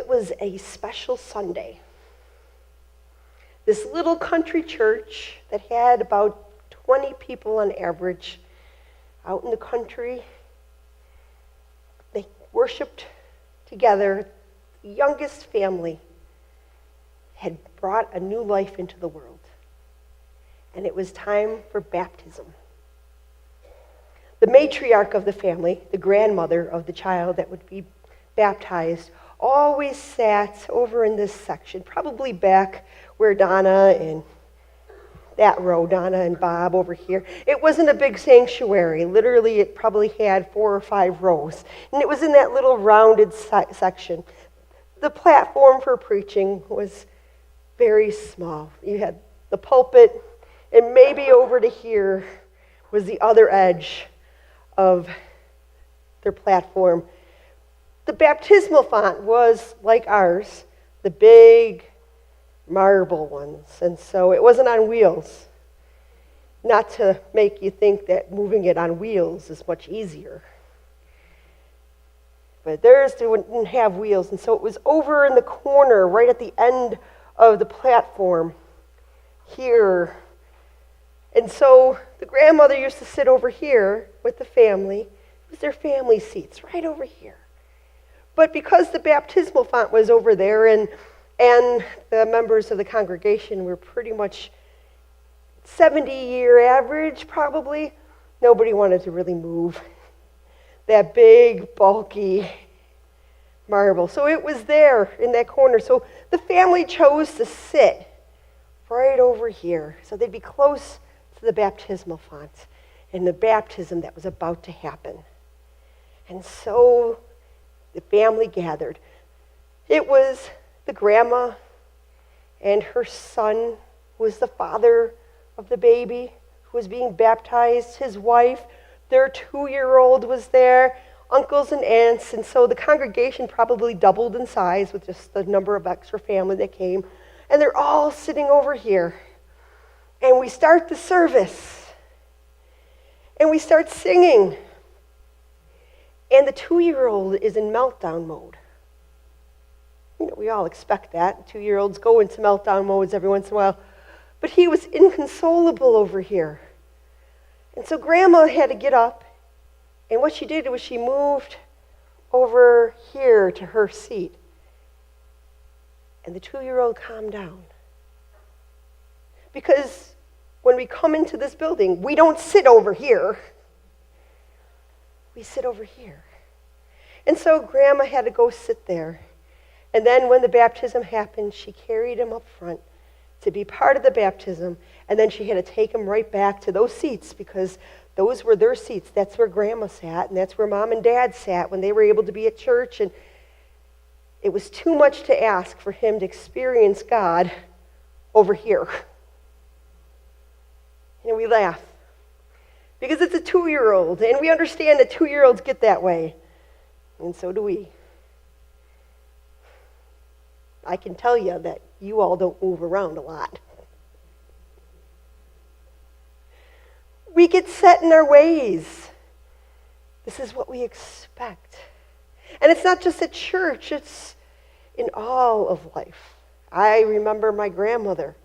it was a special Sunday. This little country church that had about 20 people on average out in the country, they worshiped together. The youngest family had brought a new life into the world. And it was time for baptism. The matriarch of the family, the grandmother of the child that would be baptized, always sat over in this section, probably back where Donna and that row, Donna and Bob over here. It wasn't a big sanctuary. Literally, it probably had 4 or 5 rows. And it was in that little rounded section. The platform for preaching was very small. You had the pulpit, and maybe over to here was the other edge of their platform. The baptismal font was like ours, the big marble ones, and so it wasn't on wheels. Not to make you think that moving it on wheels is much easier. But theirs didn't have wheels, and so it was over in the corner, right at the end of the platform here. And so the grandmother used to sit over here with the family. It was their family seats, right over here. But because the baptismal font was over there and the members of the congregation were pretty much 70-year average, probably, nobody wanted to really move that big, bulky marble. So it was there in that corner. So the family chose to sit right over here so they'd be close to the baptismal font and the baptism that was about to happen. And so the family gathered. It was the grandma and her son, who was the father of the baby, who was being baptized, his wife, their 2-year-old was there, uncles and aunts, and so the congregation probably doubled in size with just the number of extra family that came. And they're all sitting over here. And we start the service. And we start singing. And the 2-year-old is in meltdown mode. You know, we all expect that. 2-year-olds go into meltdown modes every once in a while. But he was inconsolable over here. And so Grandma had to get up. And what she did was she moved over here to her seat. And the 2-year-old calmed down. Because when we come into this building, we don't sit over here. We sit over here. And so Grandma had to go sit there. And then when the baptism happened, she carried him up front to be part of the baptism. And then she had to take him right back to those seats because those were their seats. That's where Grandma sat, and that's where Mom and Dad sat when they were able to be at church. And it was too much to ask for him to experience God over here. And we laugh because it's a 2-year-old, and we understand that 2-year-olds get that way, and so do we. I can tell you that you all don't move around a lot. We get set in our ways. This is what we expect. And it's not just at church, it's in all of life. I remember my grandmother.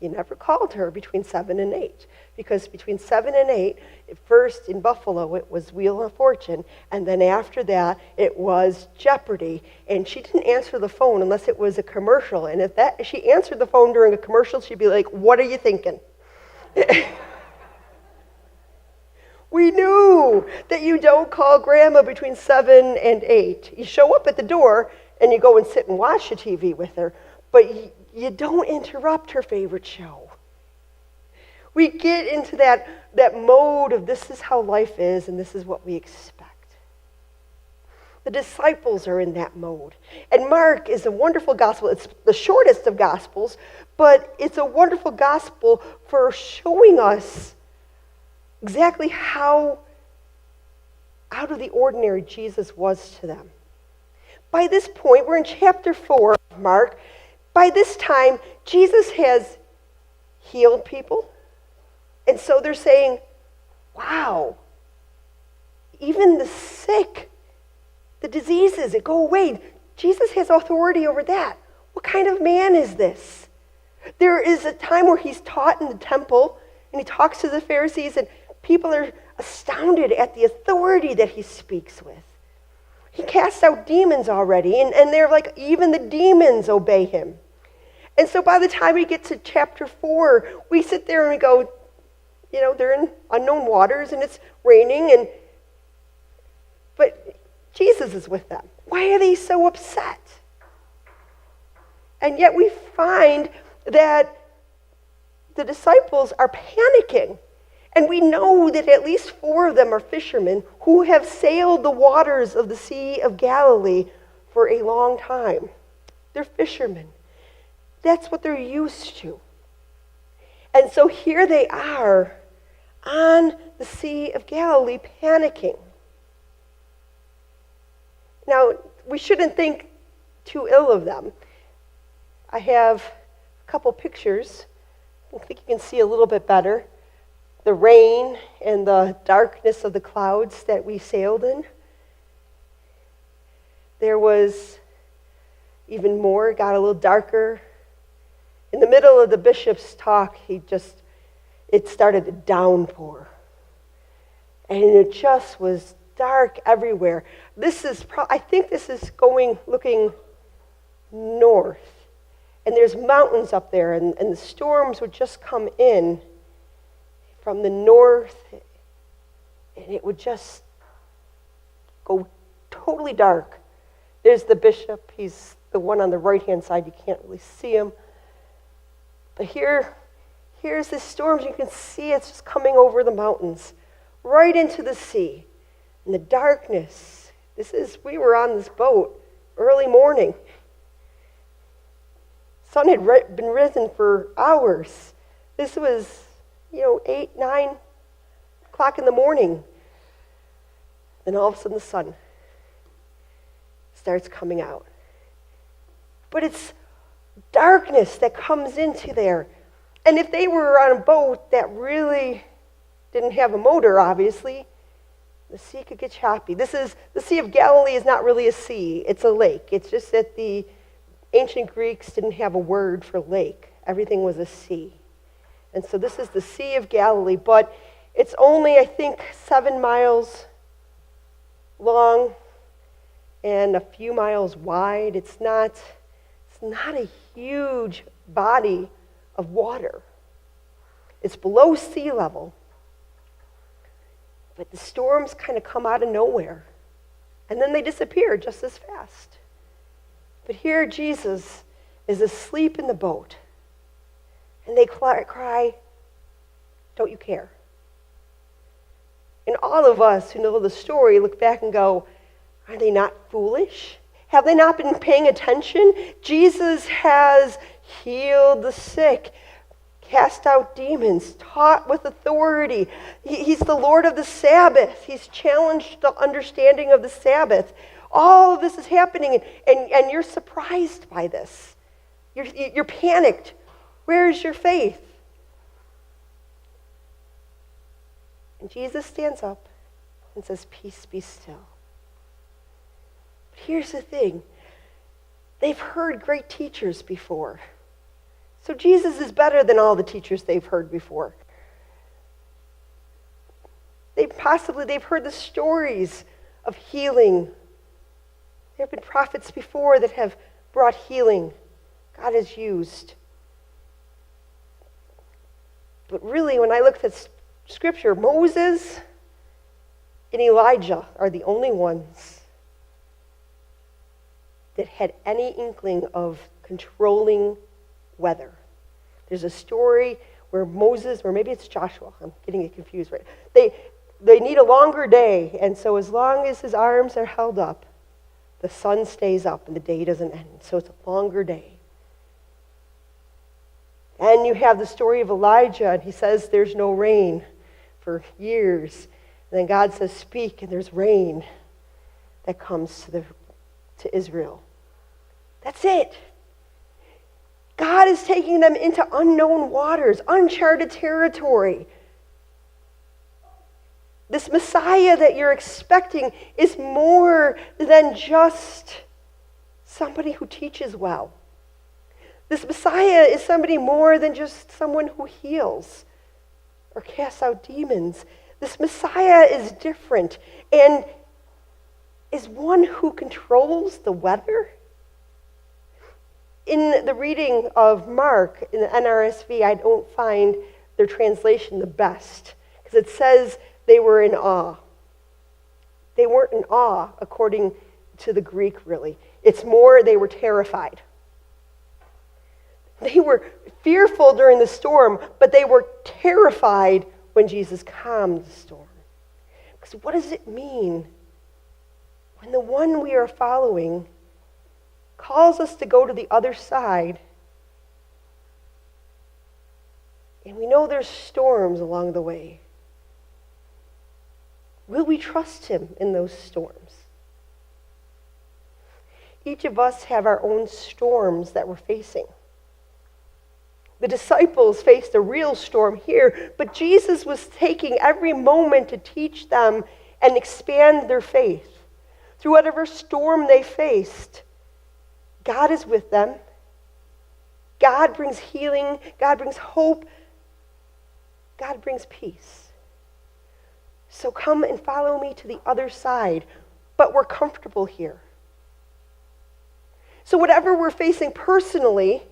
You never called her between 7 and 8, because between 7 and 8, at first in Buffalo, it was Wheel of Fortune, and then after that, it was Jeopardy, and she didn't answer the phone unless it was a commercial, and if she answered the phone during a commercial, she'd be like, "What are you thinking?" We knew that you don't call Grandma between 7 and 8. You show up at the door, and you go and sit and watch the TV with her, but you don't interrupt her favorite show. We get into that mode of this is how life is and this is what we expect. The disciples are in that mode. And Mark is a wonderful gospel. It's the shortest of gospels, but it's a wonderful gospel for showing us exactly how out of the ordinary Jesus was to them. By this point, we're in chapter 4 of Mark. By this time, Jesus has healed people. And so they're saying, wow, even the sick, the diseases that go away, Jesus has authority over that. What kind of man is this? There is a time where he's taught in the temple, and he talks to the Pharisees, and people are astounded at the authority that he speaks with. He casts out demons already, and they're like, even the demons obey him. And so by the time we get to chapter 4, we sit there and we go, they're in unknown waters, and it's raining, but Jesus is with them. Why are they so upset? And yet we find that the disciples are panicking. And we know that at least 4 of them are fishermen who have sailed the waters of the Sea of Galilee for a long time. They're fishermen. That's what they're used to. And so here they are on the Sea of Galilee panicking. Now, we shouldn't think too ill of them. I have a couple pictures. I think you can see a little bit better. The rain and the darkness of the clouds that we sailed in. There was even more, it got a little darker. In the middle of the bishop's talk, it started to downpour. And it just was dark everywhere. I think this is looking north. And there's mountains up there, and the storms would just come in from the north, and it would just go totally dark. There's the bishop. He's the one on the right-hand side. You can't really see him. But here's this storm. You can see it's just coming over the mountains, right into the sea. And the darkness. We were on this boat early morning. Sun had been risen for hours. This was, 8, 9 o'clock in the morning. Then all of a sudden the sun starts coming out. But it's darkness that comes into there. And if they were on a boat that really didn't have a motor, obviously, the sea could get choppy. The Sea of Galilee is not really a sea. It's a lake. It's just that the ancient Greeks didn't have a word for lake. Everything was a sea. And so this is the Sea of Galilee, but it's only, I think, 7 miles long and a few miles wide. It's not a huge body of water. It's below sea level. But the storms kind of come out of nowhere. And then they disappear just as fast. But here Jesus is asleep in the boat. And they cry, "Don't you care?" And all of us who know the story look back and go, are they not foolish? Have they not been paying attention? Jesus has healed the sick, cast out demons, taught with authority. He's the Lord of the Sabbath. He's challenged the understanding of the Sabbath. All of this is happening, and you're surprised by this. You're panicked. Where is your faith? And Jesus stands up and says, "Peace, be still." But here's the thing. They've heard great teachers before. So Jesus is better than all the teachers they've heard before. They've heard the stories of healing. There have been prophets before that have brought healing. God has used. But really, when I looked at Scripture, Moses and Elijah are the only ones that had any inkling of controlling weather. There's a story where Moses, or maybe it's Joshua, I'm getting it confused, right? They need a longer day, and so as long as his arms are held up, the sun stays up and the day doesn't end. So it's a longer day. And you have the story of Elijah, and he says there's no rain for years. And then God says, "Speak," and there's rain that comes to Israel. That's it. God is taking them into unknown waters, uncharted territory. This Messiah that you're expecting is more than just somebody who teaches well. This Messiah is somebody more than just someone who heals or casts out demons. This Messiah is different and is one who controls the weather. In the reading of Mark in the NRSV, I don't find their translation the best because it says they were in awe. They weren't in awe according to the Greek, really. It's more they were terrified. They were fearful during the storm, but they were terrified when Jesus calmed the storm. Because what does it mean when the one we are following calls us to go to the other side, and we know there's storms along the way? Will we trust him in those storms? Each of us have our own storms that we're facing. The disciples faced a real storm here, but Jesus was taking every moment to teach them and expand their faith. Through whatever storm they faced, God is with them. God brings healing. God brings hope. God brings peace. So come and follow me to the other side, but we're comfortable here. So whatever we're facing personally,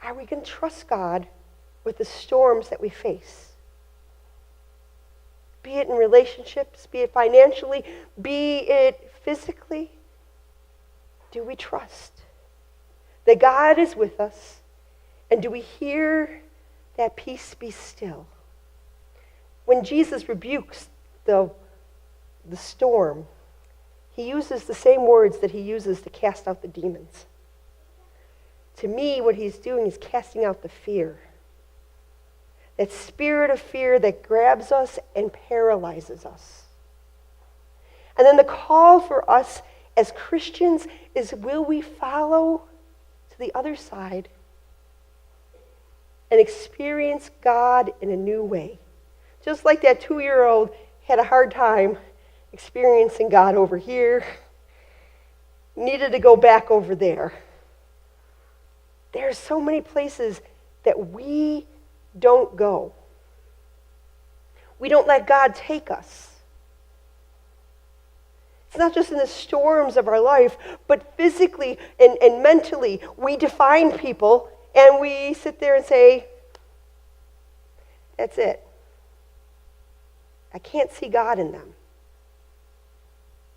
are we going to trust God with the storms that we face? Be it in relationships, be it financially, be it physically. Do we trust that God is with us? And do we hear that peace be still? When Jesus rebukes the storm, he uses the same words that he uses to cast out the demons. To me, what he's doing is casting out the fear. That spirit of fear that grabs us and paralyzes us. And then the call for us as Christians is, will we follow to the other side and experience God in a new way? Just like that 2-year-old had a hard time experiencing God over here, needed to go back over there. There are so many places that we don't go. We don't let God take us. It's not just in the storms of our life, but physically and mentally, we define people and we sit there and say, that's it. I can't see God in them.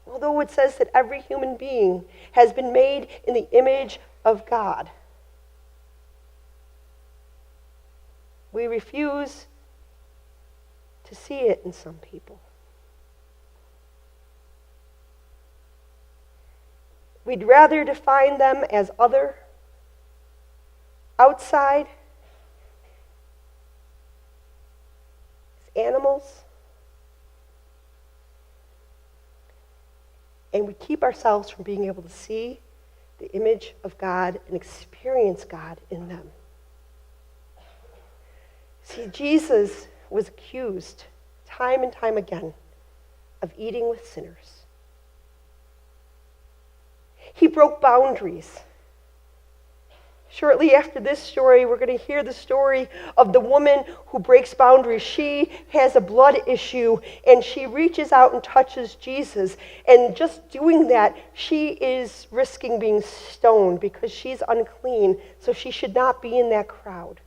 Although it says that every human being has been made in the image of God, we refuse to see it in some people. We'd rather define them as other, outside, as animals. And we keep ourselves from being able to see the image of God and experience God in them. See, Jesus was accused time and time again of eating with sinners. He broke boundaries. Shortly after this story, we're going to hear the story of the woman who breaks boundaries. She has a blood issue, and she reaches out and touches Jesus. And just doing that, she is risking being stoned because she's unclean, so she should not be in that crowd.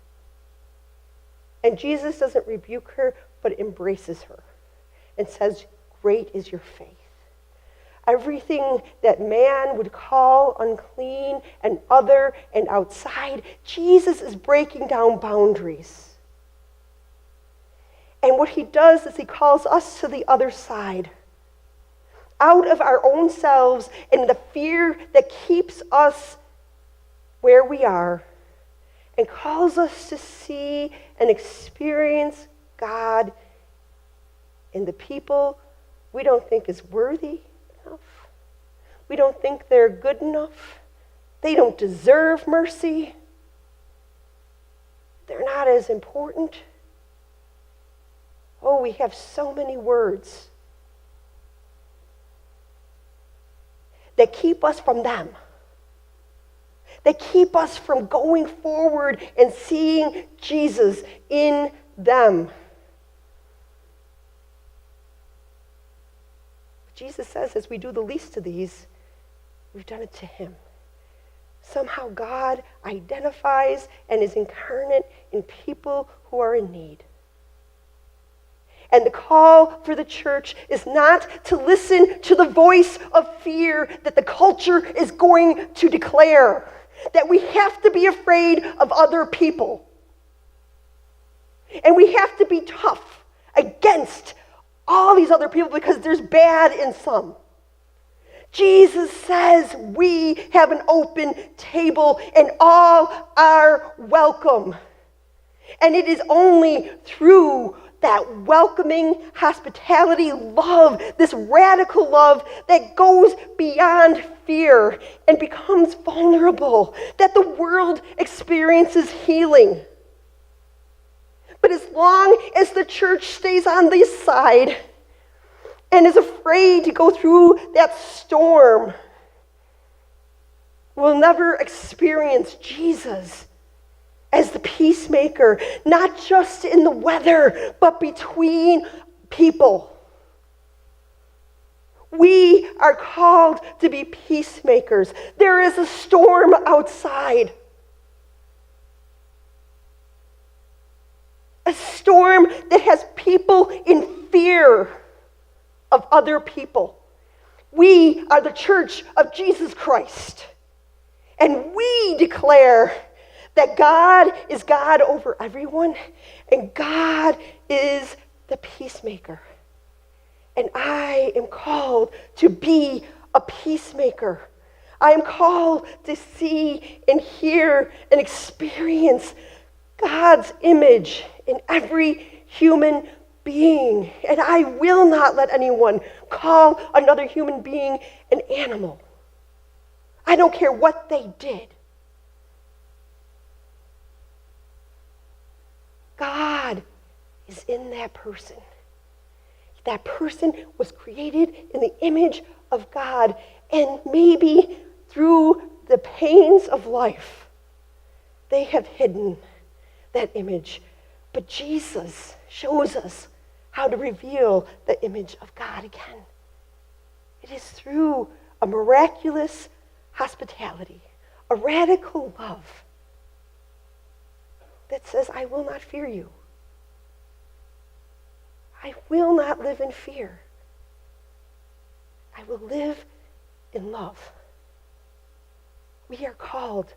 And Jesus doesn't rebuke her, but embraces her and says, "Great is your faith." Everything that man would call unclean and other and outside, Jesus is breaking down boundaries. And what he does is he calls us to the other side, out of our own selves and the fear that keeps us where we are, and calls us to see and experience God in the people we don't think is worthy enough. We don't think they're good enough. They don't deserve mercy. They're not as important. Oh, we have so many words. that keep us from them, that keep us from going forward and seeing Jesus in them. Jesus says, as we do the least of these, we've done it to him. Somehow God identifies and is incarnate in people who are in need. And the call for the church is not to listen to the voice of fear that the culture is going to declare, that we have to be afraid of other people. And we have to be tough against all these other people because there's bad in some. Jesus says we have an open table and all are welcome. And it is only through that welcoming hospitality love, this radical love that goes beyond fear and becomes vulnerable, that the world experiences healing. But as long as the church stays on this side and is afraid to go through that storm, we'll never experience Jesus as the peacemaker, not just in the weather, but between people. We are called to be peacemakers. There is a storm outside. A storm that has people in fear of other people. We are the church of Jesus Christ. And we declare that God is God over everyone, and God is the peacemaker. And I am called to be a peacemaker. I am called to see and hear and experience God's image in every human being. And I will not let anyone call another human being an animal. I don't care what they did. God is in that person. That person was created in the image of God, and maybe through the pains of life, they have hidden that image. But Jesus shows us how to reveal the image of God again. It is through a miraculous hospitality, a radical love that says, I will not fear you. I will not live in fear. I will live in love. We are called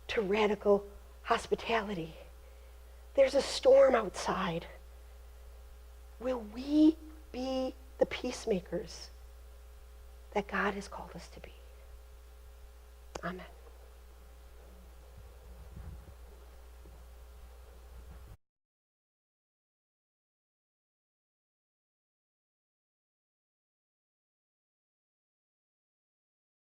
to radical hospitality. There's a storm outside. Will we be the peacemakers that God has called us to be? Amen.